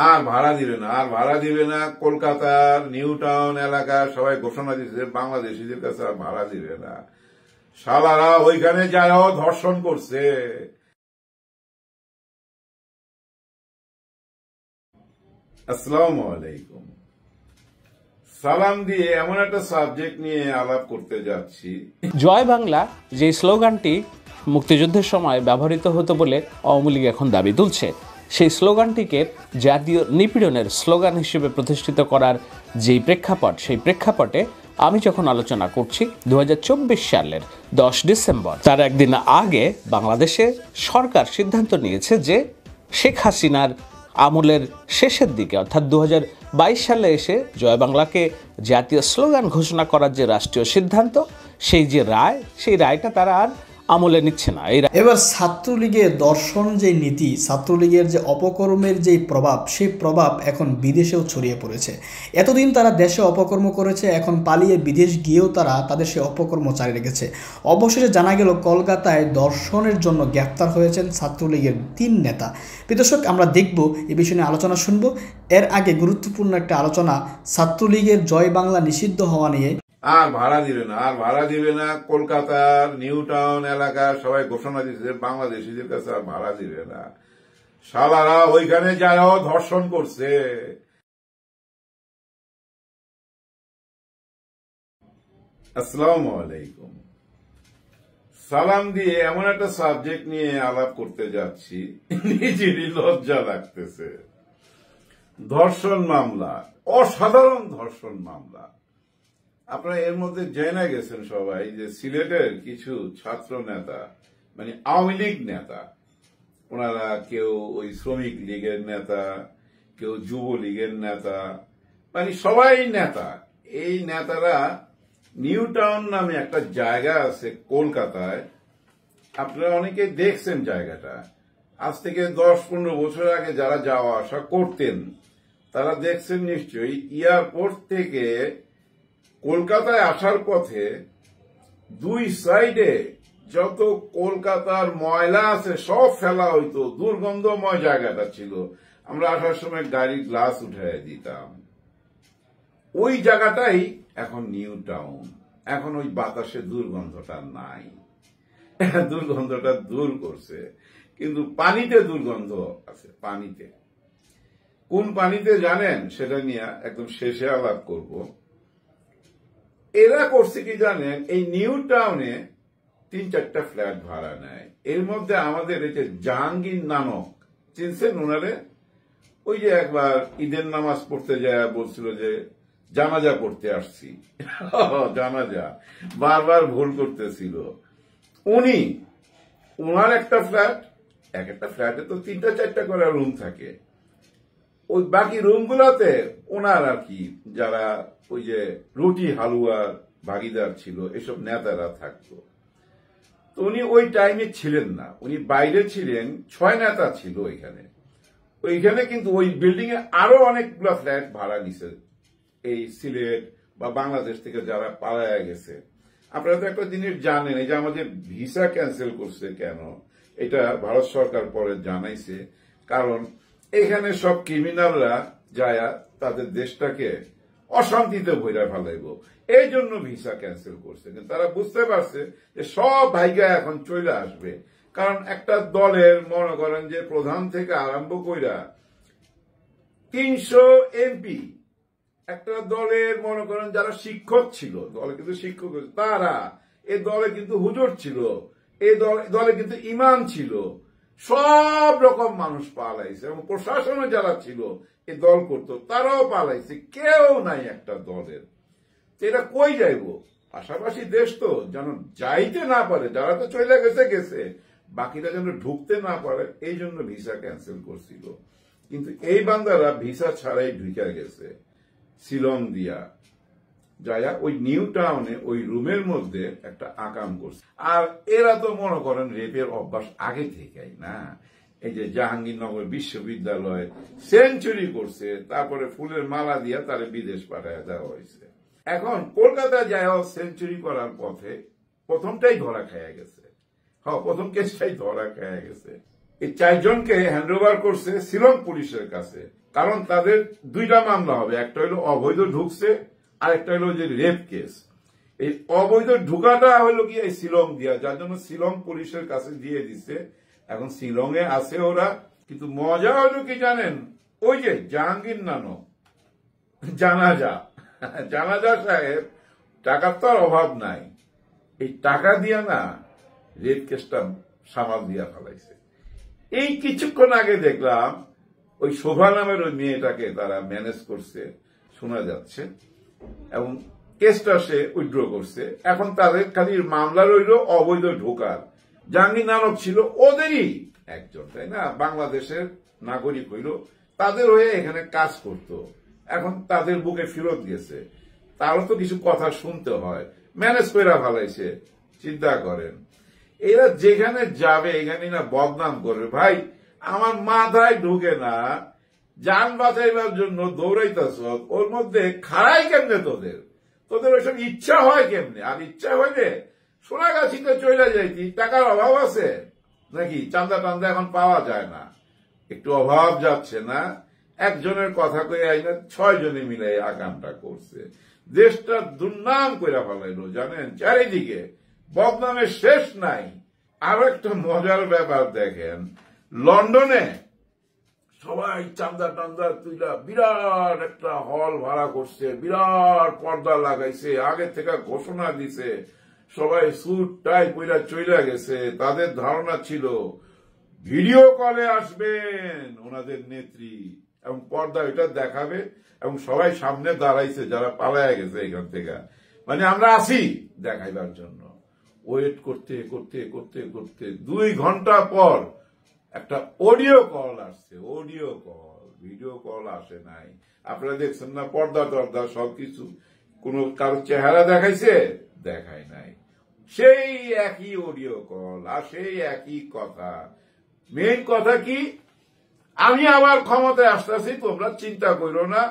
আর ভাড়া দিবে না, আর ভাড়া দিবে না। কলকাতার নিউ টাউন এলাকা সবাই ঘোষণা দিচ্ছে বাংলাদেশিদের কাছে আর ভাড়া দিবে না। শালারা ওইখানে যাও ধর্ষণ করছে। আসসালামু আলাইকুম। সালাম দিয়ে এমন একটা সাবজেক্ট নিয়ে আলাপ করতে যাচ্ছি। জয় বাংলা যে স্লোগানটি মুক্তিযুদ্ধের সময় ব্যবহৃত হতো বলে আওয়ামী লীগ এখন দাবি তুলছে, সেই স্লোগানটিকে জাতীয় নিপীড়নের স্লোগান হিসেবে প্রতিষ্ঠিত করার যেই প্রেক্ষাপট, সেই প্রেক্ষাপটে আমি যখন আলোচনা করছি 2024 সালের 10 ডিসেম্বর, তার একদিন আগে বাংলাদেশে সরকার সিদ্ধান্ত নিয়েছে যে শেখ হাসিনার আমলের শেষের দিকে অর্থাৎ 2022 সালে এসে জয় বাংলাকে জাতীয় স্লোগান ঘোষণা করার যে রাষ্ট্রীয় সিদ্ধান্ত, সেই যে রায়, সেই রায়টা তারা আর আমলে নিচ্ছে না। এবার ছাত্রলীগের দর্শন যে নীতি, ছাত্রলীগের যে অপকর্মের যে প্রভাব, সেই প্রভাব এখন বিদেশেও ছড়িয়ে পড়েছে। এতদিন তারা দেশে অপকর্ম করেছে, এখন পালিয়ে বিদেশ গিয়েও তারা তাদের সেই অপকর্ম চালিয়ে রেখেছে। অবশেষে জানা গেল কলকাতায় দর্শনের জন্য গ্রেফতার হয়েছেন ছাত্রলীগের 3 নেতা। দর্শক, আমরা দেখব এই বিষয় নিয়ে আলোচনা শুনব। এর আগে গুরুত্বপূর্ণ একটা আলোচনা ছাত্রলীগের জয় বাংলা নিষিদ্ধ হওয়া নিয়ে। আর ভাড়া দিবে না, আর ভাড়া দিবে না। কলকাতার নিউ টাউন এলাকা সবাই ঘোষণা দিচ্ছে বাংলাদেশিদের কাছে আর ভাড়া দিবে না। শালারা ওইখানে যাও ধর্ষণ করছে। আসসালামু আলাইকুম। সালাম দিয়ে এমন একটা সাবজেক্ট নিয়ে আলাপ করতে যাচ্ছি, নিজেরই লজ্জা লাগতেছে। ধর্ষণ মামলা, অসাধারণ ধর্ষণ মামলা। আপনারা এর মধ্যে জেনে গেছেন সবাই যে সিলেটের কিছু ছাত্র নেতা, মানে আওয়ামী লীগ নেতা, ওনারা কেউ ওই শ্রমিক লীগের নেতা, কেউ যুবলীগের নেতা, মানে সবাই নেতা। এই নেতারা নিউ টাউন নামে একটা জায়গা আছে কলকাতায়, আপনারা অনেকে দেখছেন জায়গাটা। আজ থেকে 10-15 বছর আগে যারা যাওয়া আসা করতেন তারা দেখছেন নিশ্চয়ই। এয়ারপোর্ট থেকে কলকাতায় আসার পথে 2 সাইডে যত কলকাতার ময়লা আছে সব ফেলা হইতো। দুর্গন্ধময় জায়গাটা ছিল। আমরা আসার সময় গাড়ির গ্লাস উঠাই দিতাম। ওই জায়গাটাই এখন নিউ টাউন। এখন ওই বাতাসে দুর্গন্ধটা নাই, দুর্গন্ধটা দূর করছে। কিন্তু পানিতে দুর্গন্ধ আছে। পানিতে কোন পানিতে জানেন? সেটা নিয়ে একদম শেষে আলাপ করব। এরা করছে কি জানেন? এই নিউ টাউনে 3-4টা ফ্ল্যাট ভাড়া নেয়। এর মধ্যে আমাদের এই যে জাহাঙ্গীর নানক, চিনছেন ওনারে? ওই যে একবার ঈদের নামাজ পড়তে যায় বলছিল যে জানাজা পড়তে আসছি, জানাজা বারবার ভুল করতেছিল। ওনার একটা ফ্ল্যাট, এক একটা ফ্ল্যাটে তো 3-4টা করে রুম থাকে। ওই বাকি রুমগুলোতে ওনার আর কি যারা ওই যে রুটি হালুয়ার ভাগিদার ছিল, এসব নেতারা থাকতো। তো উনি ওই টাইমে ছিলেন না, উনি বাইরে ছিলেন। 6 নেতা ছিল ওইখানে। কিন্তু ওই বিল্ডিং এ আরো অনেকগুলো ফ্ল্যাট ভাড়া নিছে এই সিলেট বা বাংলাদেশ থেকে যারা পালায়া গেছে। আপনারা তো একটা জিনিস জানেন, এই যে আমাদের ভিসা ক্যান্সেল করছে কেন, এটা ভারত সরকার পরে জানাইছে। কারণ এখানে সব ক্রিমিনালরা যায় তাদের দেশটাকে অশান্তিতে ভইরা ফেলাইব, এই জন্য ভিসা ক্যান্সেল করছে। কিন্তু তারা বুঝতে পারছে যে সব ভাইগা এখন চলে আসবে। কারণ একটা দলের মনে করেন যে প্রধান থেকে আরম্ভ কইরা 300 এমপি, একটা দলের মনে করেন যারা শিক্ষক ছিল, দলে কিন্তু শিক্ষক তারা, এ দলে কিন্তু হুজুর ছিল, এই দলে কিন্তু ইমাম ছিল, সব রকম মানুষ পালাইছে। এবং প্রশাসনে যারা ছিল এই দল করতো তারাও পালাইছে, কেউ নাই একটা দলের। এটা কই যাইব? পাশাপাশি দেশ তো যেন যাইতে না পারে, যারা তো চলে গেছে, বাকিরা যেন ঢুকতে না পারে, এই জন্য ভিসা ক্যান্সেল করছিল। কিন্তু এই বান্দারা ভিসা ছাড়াই ঢুকে গেছে শিলং দিয়া যায়া ওই নিউ টাউনে ওই রুমের মধ্যে একটা আকাম করছে। আর এরা তো মনে করেন রেপের অভ্যাস আগে থেকেই না। এই যে জাহাঙ্গীরনগর বিশ্ববিদ্যালয় সেঞ্চুরি করছে, তারপরে ফুলের মালা দিয়া তারে বিদেশ পাঠায় দেওয়া হয়েছে। এখন কলকাতা যায় সেঞ্চুরি করার পথে প্রথমটাই ধরা খাইয়া গেছে। প্রথম কেসটাই ধরা খাইয়া গেছে। এই 4 জনকে হ্যান্ড ওভার করছে শিলং পুলিশের কাছে। কারণ তাদের দুইটা মামলা হবে, একটা হলো অবৈধ ঢুকছে আর একটা হলো যে রেপ কেস। এই অবৈধ ঢুকাটা হলো কি এই শিলং দিয়া, যার জন্য শিলং পুলিশের কাছে দিয়ে দিছে, এখন শিলং এ আছে ওরা। কিন্তু মজা হলো কি জানেন, ওই যে জাহাঙ্গীর নানক জানাজা সাহেব, টাকার তো আর অভাব নাই, এই টাকা দিয়া না রেপ কেসটা সামাল দিয়া ফেলাইছে। এই কিছুক্ষণ আগে দেখলাম ওই শোভা নামের ওই মেয়েটাকে তারা ম্যানেজ করছে শোনা যাচ্ছে, এবং কেসটা সে উইথড্র করছে। এখন তাদের খালি মামলা রইল অবৈধ ঢোকার। জাহাঙ্গীর নানক ছিল ওদেরই একজন, তাই না, বাংলাদেশের নাগরিক হইল, তাদের হয়ে এখানে কাজ করত, এখন তাদের বুকে ফেরত গেছে, তারও তো কিছু কথা শুনতে হয়, ম্যানেজ করে ফেলাইছে। চিন্তা করেন, এরা যেখানে যাবে এখানে না বদনাম করবে। ভাই আমার মাথায় ঢুকে না, যান বাঁচাইবার জন্য দৌড়াইতেছ, ওর মধ্যে খাড়াই কেমনে তোদের ওইসব ইচ্ছা হয় কেমনে? আর ইচ্ছা হইলে সোনাগাছিতে চলে যাইতি, টাকার অভাব আছে নাকি? চান্দা টান্দা এখন পাওয়া যায় না, একটু অভাব যাচ্ছে না, একজনের কথা কয়ে আইনা 6 জনে মিলে আকামটা করছে, দেশটা দুর্নাম করে ফেলাইলো জানেন, চারিদিকে বদনামের শেষ নাই। আরো একটা মজার ব্যাপার দেখেন, লন্ডনে সবাই চান্দা টান্দা তুইলা বিরাট একটা হল ভাড়া করছে, বিরাট পর্দা লাগাইছে, আগে থেকে ঘোষণা দিছে, সবাই স্যুট টাই পইরা চইলা গেছে। তাদের ধারণা ছিল ভিডিও কলে আসবেন ওনাদের নেত্রী এবং পর্দা এটা দেখাবে, এবং সবাই সামনে দাঁড়াইছে যারা পালায়া গেছে এখান থেকে, মানে আমরা আসি দেখাইবার জন্য। ওয়েট করতে করতে করতে করতে 2 ঘন্টা পর একটা অডিও কল আসছে, অডিও কল, ভিডিও কল আসে নাই। আপনারা দেখছেন না, পর্দা টর্দা সবকিছু, কোন কারো চেহারা দেখাইছে? দেখায় নাই। সেই একই অডিও কল আর সেই একই কথা। মেইন কথা কি, আমি আবার ক্ষমতায় আসতেছি, তোমরা চিন্তা করো না,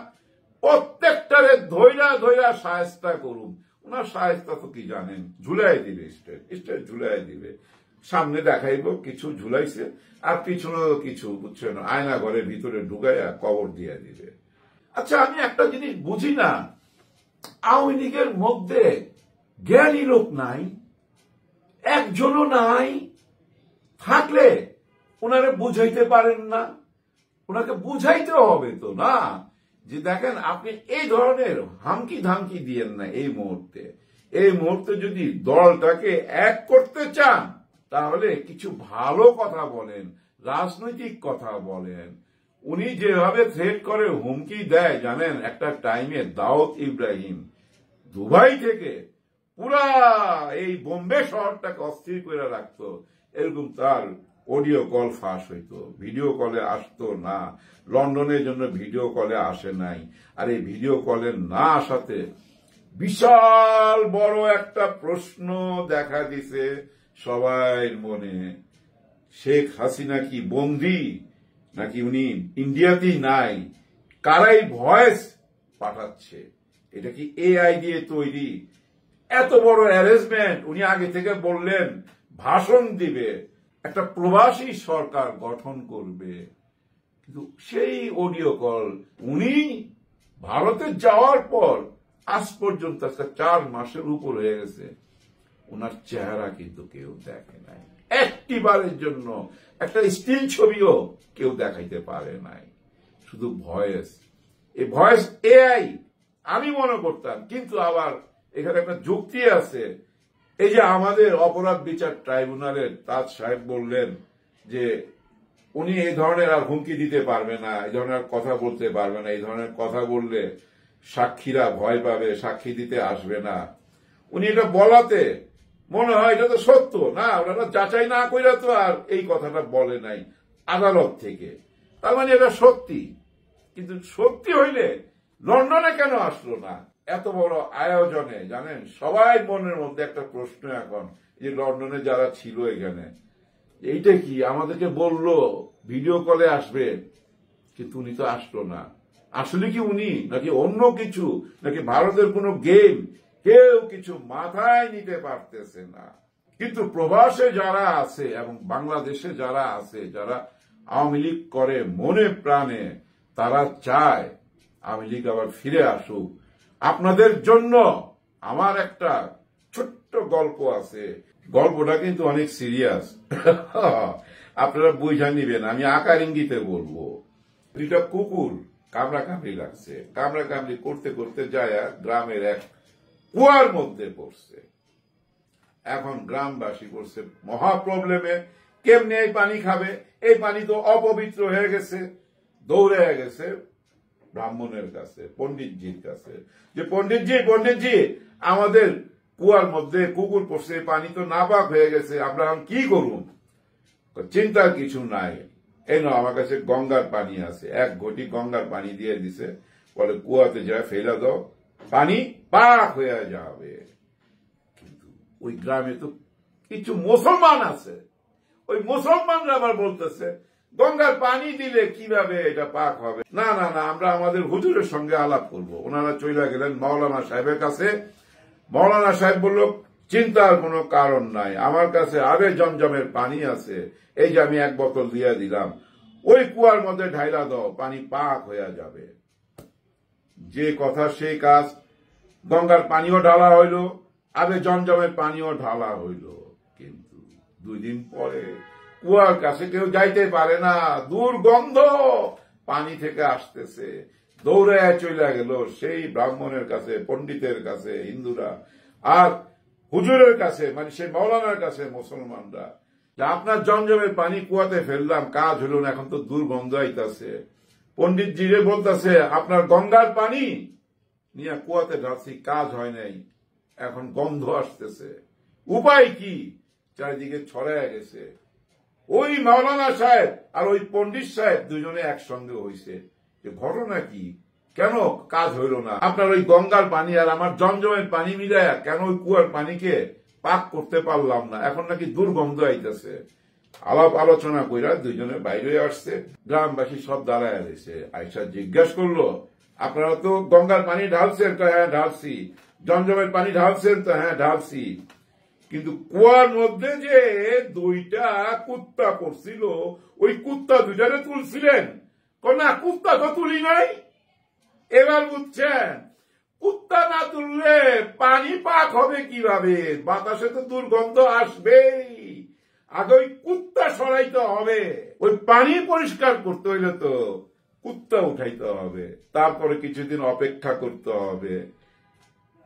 প্রত্যেকটারে ধৈরা ধৈরা শায়েস্তা করুন। ওনার শায়েস্তা তো কি জানেন, ঝুলাই দিবে, স্টেট ঝুলাই দিবে, সামনে দেখাইব কিছু ঝুলাইছে, আর পিছনে কিছু, বুঝছেন, আয়না ঘরের ভিতরে ঢুকাইয়া কবর দিয়ে দিবে। আচ্ছা আমি একটা জিনিস বুঝি না, আওয়ামী লীগের মধ্যে জ্ঞানী লোক নাই, একজনও নাই, থাকলে ওনারে বুঝাইতে পারেন না? ওনাকে বুঝাইতে হবে তো না, যে দেখেন আপনি এই ধরনের হামকি ধামকি দিয়েন না। এই মুহূর্তে যদি দলটাকে এক করতে চান তাহলে কিছু ভালো কথা বলেন, রাজনৈতিক কথা বলেন। উনি যেভাবে থ্রেট করে, হুমকি দেয় জানেন, একটা টাইমে দাউদ ইব্রাহিম দুবাই থেকে পুরা এই বোম্বে শহরটাকে অস্থির করে রাখতো, এরকম তার অডিও কল ফাঁস হইতো, ভিডিও কলে আসতো না। লন্ডনের জন্য ভিডিও কলে আসে নাই। আর এই ভিডিও কলে না আসাতে বিশাল বড় একটা প্রশ্ন দেখা দিছে সবাই মনে, শেখ হাসিনা কি বন্দী নাকি উনি ইন্ডিয়াতেই নাই? কারাই ভয়েস পাঠাচ্ছে? এটা কি এআই দিয়ে তৈরি? এত বড় অ্যারেঞ্জমেন্ট, উনি আগে থেকে বললেন ভাষণ দিবে, একটা প্রবাসী সরকার গঠন করবে, কিন্তু সেই অডিও কল উনি ভারতে যাওয়ার পর আজ পর্যন্ত 4 মাসের উপর হয়ে গেছে, ওনার চেহারা কিন্তু কেউ দেখে নাই, একটিবারের জন্য একটা স্টিল ছবিও কেউ দেখাইতে পারে নাই, শুধু ভয়েস। এই ভয়েস এআই আমি মনে করতাম, কিন্তু আবার এখানে একটা যুক্তি আছে। এই যে আমাদের অপরাধ বিচার ট্রাইব্যুনালের তাজ সাহেব বললেন যে উনি এই ধরনের আর হুমকি দিতে পারবে না, এই ধরনের কথা বলতে পারবে না, এই ধরনের কথা বললে সাক্ষীরা ভয় পাবে, সাক্ষী দিতে আসবে না। উনি এটা বলাতে মনে হয় এটা তো সত্য না, ওনারা যাচাই না কইরা তো আর এই কথাটা বলে নাই আদালত থেকে, তার মানে এটা সত্যি। কিন্তু সত্যি হইলে লন্ডনে কেন আসলো না এত বড় আয়োজনে? জানেন, সবাই মনের মধ্যে একটা প্রশ্ন এখন, যে লন্ডনে যারা ছিল এখানে, এইটা কি আমাদেরকে বললো ভিডিও কলে আসবে, কিন্তু উনি তো আসলো না। আসলে কি উনি নাকি অন্য কিছু, নাকি ভারতের কোনো গেম, কেউ কিছু মাথায় নিতে পারতেছে না। কিন্তু প্রবাসে যারা আছে এবং বাংলাদেশে যারা আছে, যারা আওয়ামী লীগ করে মনে প্রাণে, তারা চায় আওয়ামী লীগ আবার ফিরে আসুক। আপনাদের জন্য আমার একটা ছোট্ট গল্প আছে, গল্পটা কিন্তু অনেক সিরিয়াস, আপনারা বুঝা নিবেন, আমি আকার ইঙ্গিতে বলবো। দুইটা কুকুর কামড়াকামড়ি লাগছে, কামড়াকামড়ি করতে করতে যায় গ্রামের এক কুয়ার মধ্যে পড়ছে। এখন গ্রামবাসী পড়ছে মহা প্রবলেমে, কেমনে এই পানি খাবে, এই পানি তো অপবিত্র হয়ে গেছে। দৌড়ে গেছে ব্রাহ্মণের কাছে, পণ্ডিতজির কাছে, যে পণ্ডিতজি আমাদের কুয়ার মধ্যে কুকুর পড়ছে, পানি তো নাপাক হয়ে গেছে, আমরা এখন কি করুন? চিন্তার কিছু নাই, এই না আমার কাছে গঙ্গার পানি আছে, এক ঘটি গঙ্গার পানি দিয়ে দিছে, বলে কুয়াতে যা ফেলে দাও, পানি পাক হয়ে যাবে। কিন্তু ওই গ্রামে তো কিছু মুসলমান আছে, ওই মুসলমানরা আবার বলতেছে গঙ্গার পানি দিলে কিভাবে এটা পাক হবে? না না না, আমরা আমাদের হুজুরের সঙ্গে আলাপ করব। ওনারা চলে গেলেন মাওলানা সাহেবের কাছে। মাওলানা সাহেব বলল চিন্তার কোনো কারণ নাই, আমার কাছে আবে জমজমের পানি আছে, এই যে আমি এক বোতল দিয়ে দিলাম, ওই কুয়ার মধ্যে ঢাইলা দাও, পানি পাক হয়ে যাবে। যে কথা সেই কাজ, গঙ্গার পানিও ঢালা হইল, আবে জমজমের পানিও ঢালা হইল। কিন্তু 2 দিন পরে কুয়ার কাছে কেউ যাইতে পারে না, দুর্গন্ধ পানি থেকে আসতেছে। দৌড়ে চলে গেল সেই ব্রাহ্মণের কাছে, পণ্ডিতের কাছে হিন্দুরা, আর হুজুরের কাছে, মানে সেই মাওলানার কাছে মুসলমানরা, যে আপনার জমজমের পানি কুয়াতে ফেললাম, কাজ হইল না, এখন তো দুর্গন্ধ আইতাছে। পণ্ডিত জিরে বলতেছে আপনার গঙ্গার পানি নিয়ে কুয়াতে ঢালছি, কাজ হয় নাই, এখন গন্ধ আসতেছে, উপায় কি? চারিদিকে ছড়ায় গেছে। ওই মাওলানা সাহেব আর ওই পণ্ডিত সাহেব দুজনে একসঙ্গে হয়েছে, যে ঘটনা কি, কেন কাজ হইল না? আপনার ওই গঙ্গার পানি আর আমার জমজমের পানি মিলায়া কেন ওই কুয়ার পানিকে পাক করতে পারলাম না, এখন নাকি দুর্গন্ধ আইতেছে। আলাপ আলোচনা কইরা দুইজনে বাইরে আসছে, গ্রামবাসী সব দাঁড়ায় রয়েছে। আইসা জিজ্ঞাসা করলো আপনারা তো গঙ্গার পানি ঢালছেন? তো হ্যাঁ ঢালছি। জমজমের পানি ঢালছেন? তো হ্যাঁ ঢালছি। কিন্তু কুয়ার মধ্যে যে 2টা কুত্তা পড়ছিল, ওই কুত্তা 2টারে তুলছিলেন? না, কুত্তা তো তুলি নাই। এবার বুঝছেন, কুত্তা না তুললে পানি পাক হবে কিভাবে? বাতাসে তো দুর্গন্ধ আসবেই, আগে ওই কুত্তা সরাইতে হবে। ওই পানি পরিষ্কার করতে হইলে তো কুত্তা উঠাইতে হবে, তারপরে কিছুদিন অপেক্ষা করতে হবে।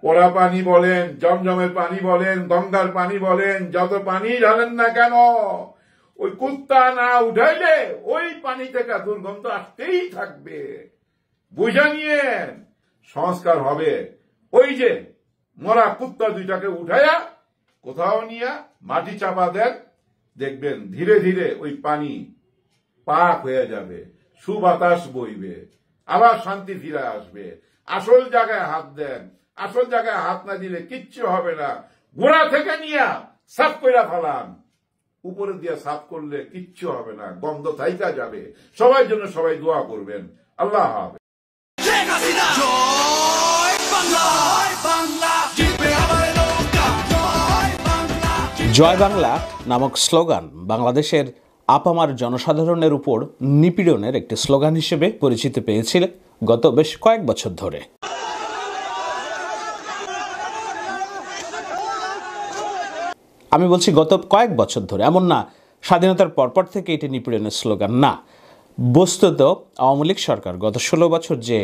পোড়া পানি বলেন, জমজমের পানি বলেন, গঙ্গার পানি বলেন, যত পানি ঢালেন না কেন, ওই কুত্তা না উঠাইলে ওই পানি থেকে দুর্গন্ধ আসতেই থাকবে। বুঝা নিয়ে সংস্কার হবে। ওই যে মরা কুত্তা 2টাকে উঠাইয়া কোথাও নিয়ে মাটি চাপা দেন, দেখবেন ধীরে ধীরে ওই পানি পাক হয়ে যাবে, সুবাতাস বইবে, আবার শান্তি ফিরে আসবে। আসল জায়গায় হাত দেন, আসল জায়গায় হাত না দিলে কিচ্ছু হবে না। গোড়া থেকে নিয়ে সাফ করে ফেলান, উপরে দিয়ে সাফ করলে কিচ্ছু হবে না, গন্ধ থাইকা যাবে। সবাই জন্য সবাই দোয়া করবেন। আল্লাহ হাফেজ। জয় বাংলা নামক স্লোগান বাংলাদেশের আপামার জনসাধারণের উপর নিপীড়নের একটি স্লোগান হিসেবে পরিচিতি পেয়েছিল গত বেশ কয়েক বছর ধরে। আমি বলছি গত কয়েক বছর ধরে, এমন না স্বাধীনতার পরপর থেকে এটি নিপীড়নের স্লোগান না। বস্তুত আওয়ামী লীগ সরকার গত 16 বছর যে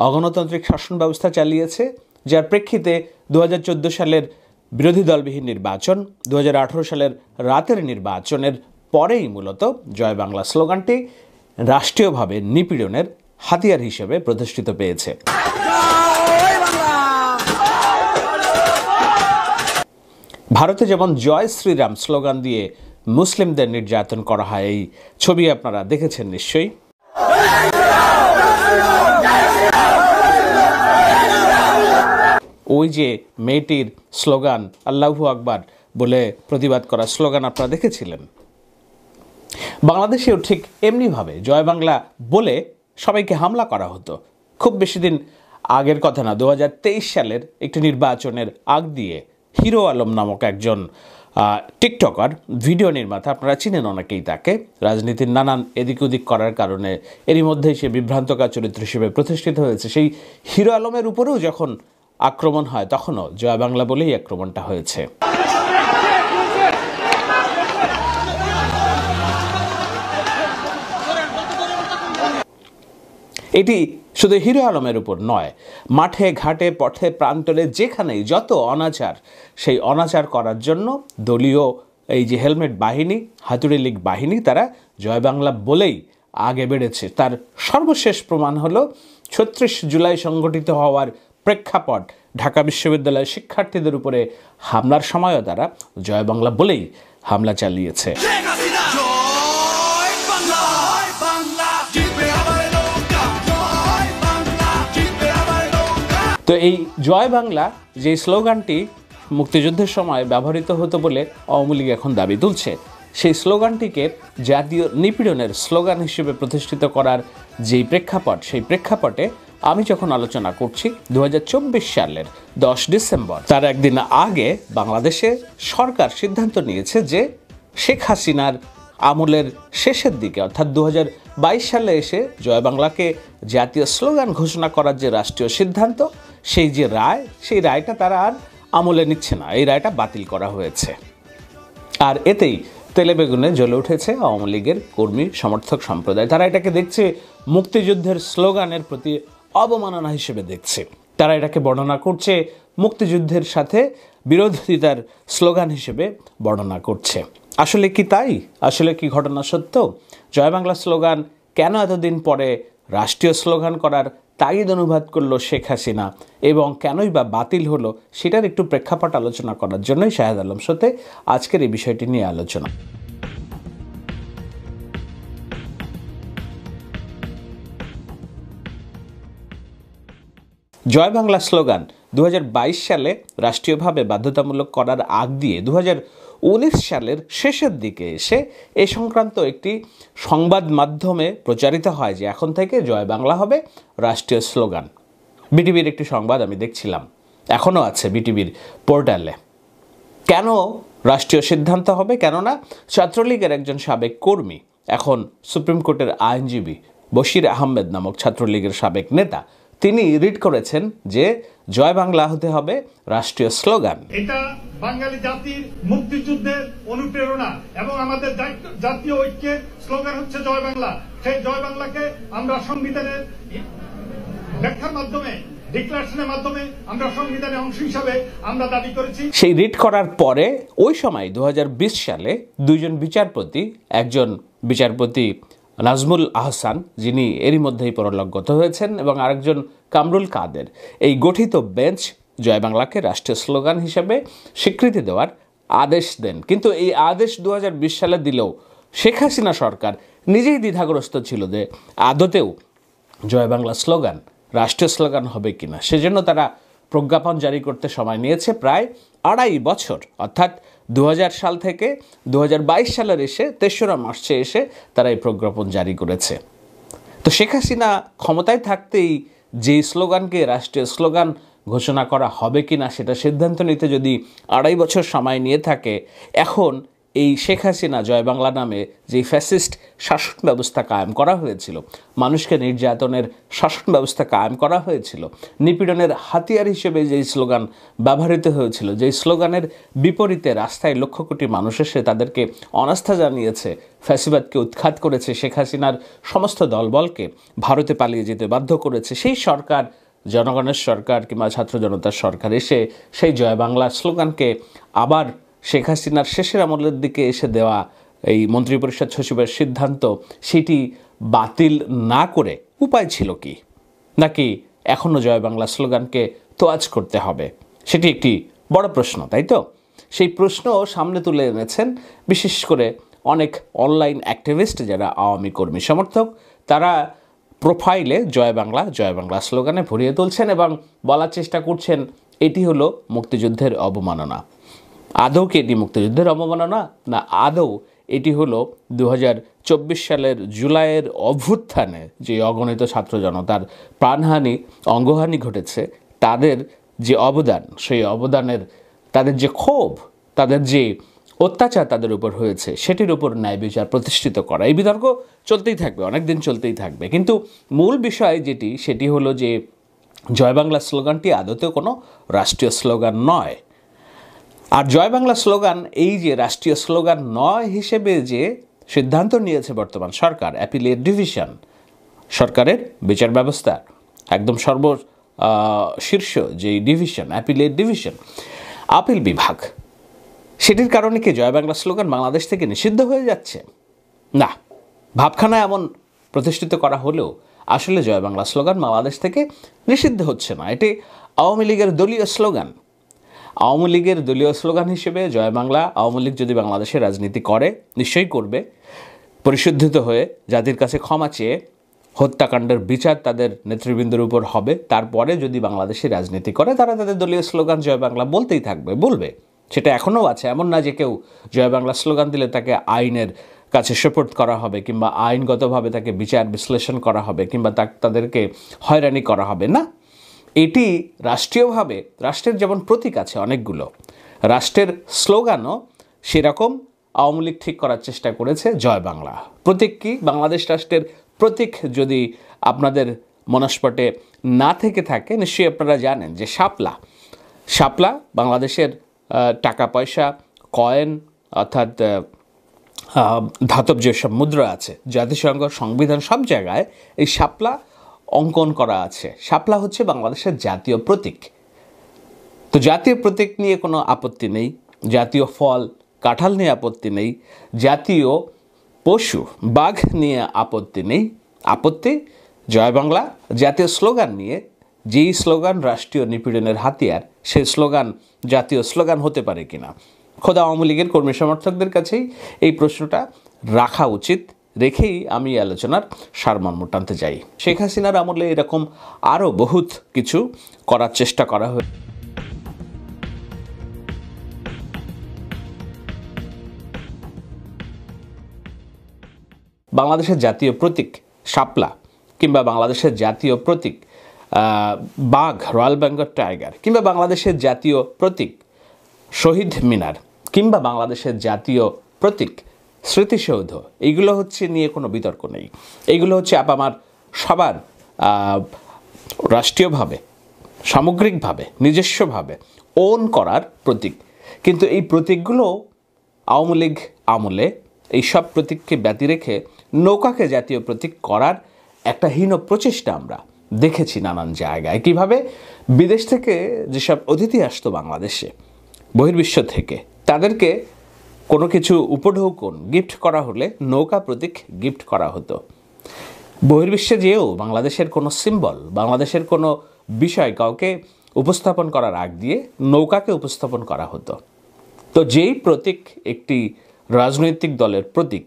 অগণতান্ত্রিক শাসন ব্যবস্থা চালিয়েছে, যার প্রেক্ষিতে 2014 সালের বিরোধী দলবিহীন নির্বাচন, 2018 সালের রাতের নির্বাচনের পরেই মূলত জয় বাংলা স্লোগানটি রাষ্ট্রীয়ভাবে নিপীড়নের হাতিয়ার হিসেবে প্রতিষ্ঠিত পেয়েছে। ভারতে যেমন জয় শ্রীরাম স্লোগান দিয়ে মুসলিমদের নির্যাতন করা হয়, এই ছবি আপনারা দেখেছেন নিশ্চয়ই। ওই যে মেয়েটির স্লোগান আল্লাহু আকবার বলে প্রতিবাদ করা স্লোগান আপনারা দেখেছিলেন। বাংলাদেশেও ঠিক এমনিভাবে জয় বাংলা বলে সবাইকে হামলা করা হতো। খুব বেশি দিন আগের কথা না, 2023 সালের একটি নির্বাচনের আগ দিয়ে হিরো আলম নামক একজন টিকটকার, ভিডিও নির্মাতা, আপনারা চিনেন অনেকেই তাকে, রাজনীতির নানান এদিক ওদিক করার কারণে এরই মধ্যেই সে বিভ্রান্তকার চরিত্র হিসেবে প্রতিষ্ঠিত হয়েছে। সেই হিরো আলমের উপরেও যখন আক্রমণ হয় তখনও জয় বাংলা বলেই আক্রমণটা হয়েছে। এটি শুধু হিরো আলমের উপর নয়, মাঠে ঘাটে পথে প্রান্তরে যেখানেই যত অনাচার, সেই অনাচার করার জন্য দলীয় এই যে হেলমেট বাহিনী, হাতুড়ি লীগ বাহিনী, তারা জয় বাংলা বলেই আগে বেড়েছে। তার সর্বশেষ প্রমাণ হলো ৩৬ জুলাই সংগঠিত হওয়ার প্রেক্ষাপট, ঢাকা বিশ্ববিদ্যালয়ের শিক্ষার্থীদের উপরে হামলার সময়ও তারা জয় বাংলা বলেই হামলা চালিয়েছে। তো এই জয় বাংলা যে স্লোগানটি মুক্তিযুদ্ধের সময় ব্যবহৃত হতো বলে আওয়ামী লীগ এখন দাবি তুলছে, সেই স্লোগানটিকে জাতীয় নিপীড়নের স্লোগান হিসেবে প্রতিষ্ঠিত করার যেই প্রেক্ষাপট, সেই প্রেক্ষাপটে আমি যখন আলোচনা করছি ২০২৪ সালের ১০ ডিসেম্বর, তার একদিন আগে বাংলাদেশে সরকার সিদ্ধান্ত নিয়েছে যে শেখ হাসিনার আমলের শেষের দিকে অর্থাৎ ২০২২ সালে এসে জয় বাংলাকে জাতীয় স্লোগান ঘোষণা করার যে রাষ্ট্রীয় সিদ্ধান্ত, সেই যে রায়, সেই রায়টা তারা আর আমলে নিচ্ছে না, এই রায়টা বাতিল করা হয়েছে। আর এতেই তেলে বেগুনে জ্বলে উঠেছে আওয়ামী লীগের কর্মী সমর্থক সম্প্রদায়। তারা এটাকে দেখছে মুক্তিযুদ্ধের স্লোগানের প্রতি অবমাননা হিসেবে দেখছে। তারা এটাকে বর্ণনা করছে মুক্তিযুদ্ধের সাথে বিরোধিতার স্লোগান হিসেবে বর্ণনা করছে। আসলে কি তাই? আসলে কি ঘটনা সত্য? জয় বাংলা স্লোগান কেন এতদিন পরে রাষ্ট্রীয় স্লোগান করার তাগিদ অনুবাদ করলো শেখ হাসিনা এবং কেনই বা বাতিল হলো, সেটার একটু প্রেক্ষাপট আলোচনা করার জন্যই শাহেদ আলম শোতে আজকের এই বিষয়টি নিয়ে আলোচনা। জয় বাংলা স্লোগান ২০২২ সালে রাষ্ট্রীয়ভাবে বাধ্যতামূলক করার আগ দিয়ে ২০১৯ সালের শেষের দিকে এসে এ সংক্রান্ত একটি সংবাদ মাধ্যমে প্রচারিত হয় যে এখন থেকে জয় বাংলা হবে রাষ্ট্রীয় স্লোগান। বিটিভির একটি সংবাদ আমি দেখছিলাম, এখনও আছে বিটিভির পোর্টালে। কেন রাষ্ট্রীয় সিদ্ধান্ত হবে? কেননা ছাত্রলীগের একজন সাবেক কর্মী, এখন সুপ্রিম কোর্টের আইনজীবী বশির আহমেদ নামক ছাত্রলীগের সাবেক নেতা, তিনি রিড করেছেন যে জয় বাংলা হতে হবে রাষ্ট্রীয় স্লোগান। এটা বাঙালি জাতির মুক্তিযুদ্ধের অনুপ্রেরণা এবং আমাদের জাতীয় ঐক্যের স্লোগান হচ্ছে জয় বাংলা। সেই জয় বাংলাকে আমরা সংবিধানের ব্যাখ্যার মাধ্যমে, ডিক্লারেশনের মাধ্যমে আমরা সংবিধানের অংশ হিসাবে আমরা দাবি করেছি। সেই রিড করার পরে ওই সময় ২০২০ সালে দুইজন বিচারপতি, একজন বিচারপতি নাজমুল আহসান, যিনি এরই মধ্যেই পরলোকগত হয়েছেন, এবং আরেকজন কামরুল কাদের, এই গঠিত বেঞ্চ জয় বাংলাকে রাষ্ট্রীয় স্লোগান হিসেবে স্বীকৃতি দেওয়ার আদেশ দেন। কিন্তু এই আদেশ ২০২০ সালে দিলেও শেখ হাসিনা সরকার নিজেই দ্বিধাগ্রস্ত ছিল যে আদতেও জয় বাংলা স্লোগান রাষ্ট্রীয় স্লোগান হবে কিনা। সেজন্য তারা প্রজ্ঞাপন জারি করতে সময় নিয়েছে প্রায় ২.৫ বছর, অর্থাৎ ২০০০ সাল থেকে ২০২২ সালের এসে ৩রা মার্চে এসে তারা এই প্রজ্ঞাপন জারি করেছে। তো শেখ হাসিনা ক্ষমতায় থাকতেই যে স্লোগানকে রাষ্ট্রীয় স্লোগান ঘোষণা করা হবে কিনা সেটা সিদ্ধান্ত নিতে যদি ২.৫ বছর সময় নিয়ে থাকে, এখন এই শেখ হাসিনা জয় বাংলা নামে যে ফ্যাসিস্ট শাসন ব্যবস্থা কায়েম করা হয়েছিল, মানুষকে নির্যাতনের শাসন ব্যবস্থা কায়েম করা হয়েছিল, নিপীড়নের হাতিয়ার হিসেবে যেই স্লোগান ব্যবহৃত হয়েছিল, যেই স্লোগানের বিপরীতে রাস্তায় লক্ষ কোটি মানুষ এসে তাদেরকে অনাস্থা জানিয়েছে, ফ্যাসিবাদকে উৎখাত করেছে, শেখ হাসিনার সমস্ত দলবলকে ভারতে পালিয়ে যেতে বাধ্য করেছে, সেই সরকার, জনগণের সরকার কিংবা ছাত্র জনতার সরকার এসে সেই জয় বাংলা স্লোগানকে আবার শেখ হাসিনার শেষের আমলের দিকে এসে দেওয়া এই মন্ত্রিপরিষদ সচিবের সিদ্ধান্ত, সেটি বাতিল না করে উপায় ছিল কি? নাকি এখনও জয় বাংলা স্লোগানকে তোয়াজ করতে হবে? সেটি একটি বড় প্রশ্ন, তাই তো? সেই প্রশ্ন সামনে তুলে এনেছেন বিশেষ করে অনেক অনলাইন অ্যাক্টিভিস্ট যারা আওয়ামী কর্মী সমর্থক। তারা প্রোফাইলে জয় বাংলা স্লোগানে ভরিয়ে তুলছেন এবং বলার চেষ্টা করছেন এটি হলো মুক্তিযুদ্ধের অবমাননা। আদৌ কি এটি মুক্তিযুদ্ধের অবমাননা, না আদৌ এটি হলো ২০২৪ সালের জুলাইয়ের অভ্যুত্থানে যে অগণিত ছাত্র জনতার প্রাণহানি, অঙ্গহানি ঘটেছে, তাদের যে অবদান, সেই অবদানের তাদের যে ক্ষোভ, তাদের যে অত্যাচার তাদের উপর হয়েছে সেটির উপর ন্যায় বিচার প্রতিষ্ঠিত করা। এই বিতর্ক চলতেই থাকবে, অনেক দিন চলতেই থাকবে। কিন্তু মূল বিষয় যেটি, সেটি হলো যে জয় বাংলা স্লোগানটি আদতেও কোনো রাষ্ট্রীয় স্লোগান নয়। আর জয় বাংলা স্লোগান এই যে রাষ্ট্রীয় স্লোগান নয় হিসেবে যে সিদ্ধান্ত নিয়েছে বর্তমান সরকার, অ্যাপিলেট ডিভিশন, সরকারের বিচার ব্যবস্থার একদম শীর্ষ যেই ডিভিশন, অ্যাপিলেট ডিভিশন, আপিল বিভাগ, সেটির কারণে কি জয় বাংলা স্লোগান বাংলাদেশ থেকে নিষিদ্ধ হয়ে যাচ্ছে? না, ভাবখানা এমন প্রতিষ্ঠিত করা হলেও আসলে জয় বাংলা স্লোগান বাংলাদেশ থেকে নিষিদ্ধ হচ্ছে না। এটি আওয়ামী লীগের দলীয় স্লোগান। আওয়ামী লীগের দলীয় স্লোগান হিসেবে জয় বাংলা, আওয়ামী লীগ যদি বাংলাদেশে রাজনীতি করে, নিশ্চয়ই করবে, পরিশুদ্ধিত হয়ে জাতির কাছে ক্ষমা চেয়ে হত্যাকাণ্ডের বিচার তাদের নেতৃবৃন্দের উপর হবে। তারপরে যদি বাংলাদেশে রাজনীতি করে, তারা তাদের দলীয় স্লোগান জয় বাংলা বলতেই থাকবে, বলবে। সেটা এখনও আছে। এমন না যে কেউ জয় বাংলা স্লোগান দিলে তাকে আইনের কাছে সোপর্দ করা হবে, কিংবা আইনগতভাবে তাকে বিচার বিশ্লেষণ করা হবে, কিংবা তাদেরকে হয়রানি করা হবে না। এটি রাষ্ট্রীয়ভাবে, রাষ্ট্রের যেমন প্রতীক আছে অনেকগুলো, রাষ্ট্রের স্লোগানও সেরকম আওয়ামী লীগ ঠিক করার চেষ্টা করেছে জয় বাংলা। প্রতীক কি? বাংলাদেশ রাষ্ট্রের প্রতীক যদি আপনাদের মনস্পটে না থেকে থাকে, নিশ্চয়ই আপনারা জানেন যে শাপলা বাংলাদেশের টাকা পয়সা, কয়েন, অর্থাৎ ধাতব যেসব মুদ্রা আছে, জাতিসংঘ, সংবিধান, সব জায়গায় এই শাপলা অঙ্কন করা আছে। শাপলা হচ্ছে বাংলাদেশের জাতীয় প্রতীক। তো জাতীয় প্রতীক নিয়ে কোনো আপত্তি নেই, জাতীয় ফল কাঁঠাল নিয়ে আপত্তি নেই, জাতীয় পশু বাঘ নিয়ে আপত্তি নেই। আপত্তি জয় বাংলা জাতীয় স্লোগান নিয়ে। যেই স্লোগান রাষ্ট্রীয় নিপীড়নের হাতিয়ার, সেই স্লোগান জাতীয় স্লোগান হতে পারে কিনা। খোদ আওয়ামী লীগের কর্মী সমর্থকদের কাছেই এই প্রশ্নটা রাখা উচিত। রেখেই আমি আলোচনার সারমর্ম টানতে যাই। শেখ হাসিনার আমলে এরকম আরও বহুত কিছু করার চেষ্টা করা হয়। বাংলাদেশের জাতীয় প্রতীক শাপলা, কিংবা বাংলাদেশের জাতীয় প্রতীক বাঘ, রয়্যাল বেঙ্গল টাইগার, কিংবা বাংলাদেশের জাতীয় প্রতীক শহীদ মিনার, কিংবা বাংলাদেশের জাতীয় প্রতীক স্মৃতিসৌধ, এইগুলো হচ্ছে নিয়ে কোনো বিতর্ক নেই। এইগুলো হচ্ছে আপামার সবার রাষ্ট্রীয়ভাবে, সামগ্রিকভাবে, নিজস্বভাবে ওন করার প্রতীক। কিন্তু এই প্রতীকগুলো আওয়ামী লীগ আমলে এই সব প্রতীককে ব্যতি রেখে নৌকাকে জাতীয় প্রতীক করার একটা হীন প্রচেষ্টা আমরা দেখেছি নানান জায়গায়। কিভাবে বিদেশ থেকে যেসব অতিথি আসতো বাংলাদেশে, বহির্বিশ্ব থেকে, তাদেরকে কোনো কিছু উপঢৌকন গিফট করা হলে নৌকা প্রতীক গিফট করা হতো। বহির্বিশ্বে যেও বাংলাদেশের কোনো সিম্বল, বাংলাদেশের কোনো বিষয় কাউকে উপস্থাপন করার আগ দিয়ে নৌকাকে উপস্থাপন করা হতো। তো যেই প্রতীক একটি রাজনৈতিক দলের প্রতীক,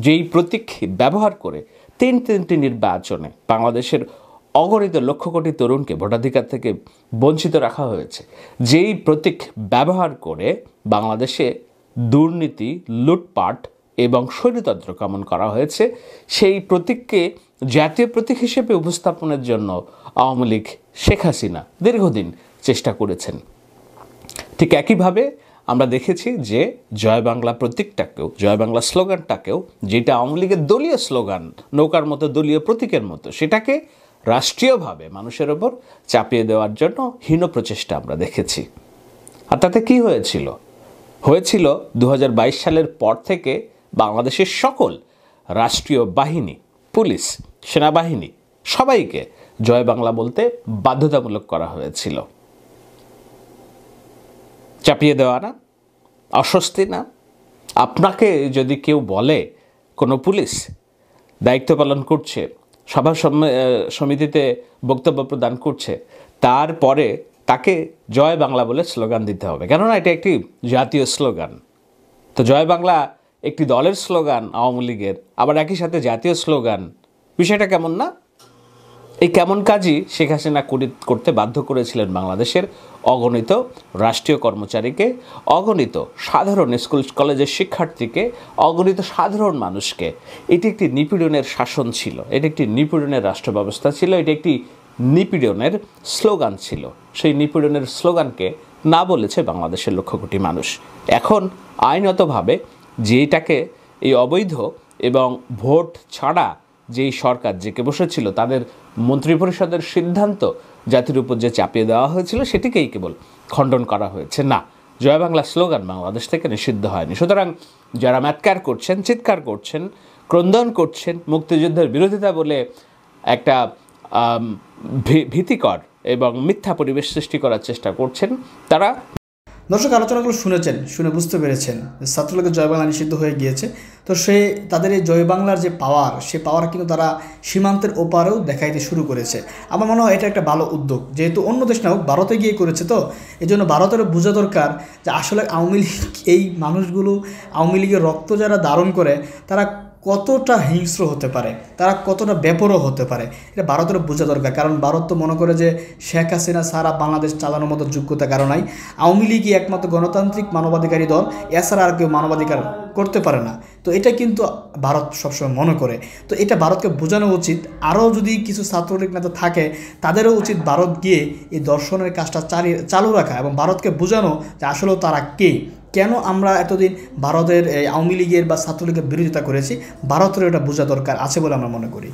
যেই প্রতীক ব্যবহার করে তিনটি নির্বাচনে বাংলাদেশের অগণিত লক্ষ কোটি তরুণকে ভোটাধিকার থেকে বঞ্চিত রাখা হয়েছে, যেই প্রতীক ব্যবহার করে বাংলাদেশে দুর্নীতি, লুটপাট এবং স্বৈরতন্ত্র কামন করা হয়েছে, সেই প্রতীককে জাতীয় প্রতীক হিসেবে উপস্থাপনের জন্য আওয়ামী লীগ, শেখ হাসিনা দীর্ঘদিন চেষ্টা করেছেন। ঠিক একইভাবে আমরা দেখেছি যে জয় বাংলা প্রতীকটাকেও, জয় বাংলা স্লোগানটাকেও, যেটা আওয়ামী লীগের দলীয় স্লোগান, নৌকার মতো দলীয় প্রতীকের মতো, সেটাকে রাষ্ট্রীয়ভাবে মানুষের ওপর চাপিয়ে দেওয়ার জন্য হীন প্রচেষ্টা আমরা দেখেছি। আর তাতে কী হয়েছিল? 2022 সালের পর থেকে বাংলাদেশের সকল রাষ্ট্রীয় বাহিনী, পুলিশ, সেনাবাহিনী, সবাইকে জয় বাংলা বলতে বাধ্যতামূলক করা হয়েছিল। চাপিয়ে দেওয়া না? অস্বস্তি না? আপনাকে যদি কেউ বলে কোনো পুলিশ দায়িত্ব পালন করছে, সভা সমিতিতে বক্তব্য প্রদান করছে, তারপরে তাকে জয় বাংলা বলে স্লোগান দিতে হবে, কেননা এটা একটি জাতীয় স্লোগান। তো জয় বাংলা একটি দলের স্লোগান আওয়ামী লীগের, আবার একই সাথে জাতীয় স্লোগান, বিষয়টা কেমন না? এই কেমন কাজই শেখ হাসিনা করতে বাধ্য করেছিলেন বাংলাদেশের অগণিত রাষ্ট্রীয় কর্মচারীকে, অগণিত সাধারণ স্কুল কলেজের শিক্ষার্থীকে, অগণিত সাধারণ মানুষকে। এটি একটি নিপীড়নের শাসন ছিল, এটি একটি নিপীড়নের রাষ্ট্র ব্যবস্থা ছিল, এটি একটি নিপীড়নের স্লোগান ছিল। সেই নিপীড়নের স্লোগানকে না বলেছে বাংলাদেশের লক্ষ কোটি মানুষ। এখন আইনতভাবে যেটাকে এই অবৈধ এবং ভোট ছাড়া যেই সরকার জেকে বসেছিল তাদের মন্ত্রিপরিষদের সিদ্ধান্ত জাতির উপর যে চাপিয়ে দেওয়া হয়েছিল সেটিকেই কেবল খণ্ডন করা হয়েছে। না, জয় বাংলা স্লোগান বাংলাদেশ থেকে নিষিদ্ধ হয়নি। সুতরাং যারা ম্যাটকার করছেন, চিৎকার করছেন, ক্রন্দন করছেন, মুক্তিযুদ্ধের বিরোধিতা বলে একটা ভীতিকর এবং মিথ্যা পরিবেশ সৃষ্টি করার চেষ্টা করছেন, তারা দর্শক আলোচনাগুলো শুনে বুঝতে পেরেছেন ছাত্রলীগের জয় বাংলা নিষিদ্ধ হয়ে গিয়েছে। তো তাদের এই জয় বাংলার যে পাওয়ার, সে পাওয়ার কিন্তু তারা সীমান্তের ওপারেও দেখাইতে শুরু করেছে। আমার মনে হয় এটা একটা ভালো উদ্যোগ, যেহেতু অন্য দেশ না হোক ভারতে গিয়ে করেছে। তো এই জন্য ভারতেরও বোঝা দরকার যে আসলে আওয়ামী লীগ, এই মানুষগুলো আওয়ামী লীগের রক্ত যারা ধারণ করে তারা কতটা হিংস্র হতে পারে, তারা কতটা বেপরোয়া হতে পারে, এটা ভারতের বোঝা দরকার। কারণ ভারত তো মনে করে যে শেখ হাসিনা সারা বাংলাদেশ চালানোর মতো যোগ্যতা কারো নাই, আওয়ামী লীগই একমাত্র গণতান্ত্রিক মানবাধিকারী দল, এছাড়া আর কেউ মানবাধিকার করতে পারে না। তো এটা কিন্তু ভারত সবসময় মনে করে। তো এটা ভারতকে বোঝানো উচিত। আরও যদি কিছু ছাত্রলীগ নেতা থাকে তাদেরও উচিত ভারত গিয়ে এই দর্শনের কাজটা চালু রাখা এবং ভারতকে বোঝানো যে আসলেও তারা কে, কেন আমরা এতদিন ভারতের আওয়ামী লীগের বা ছাত্রলীগের বিরোধিতা করেছি। ভারতের এটা বোঝা দরকার আছে বলে আমরা মনে করি।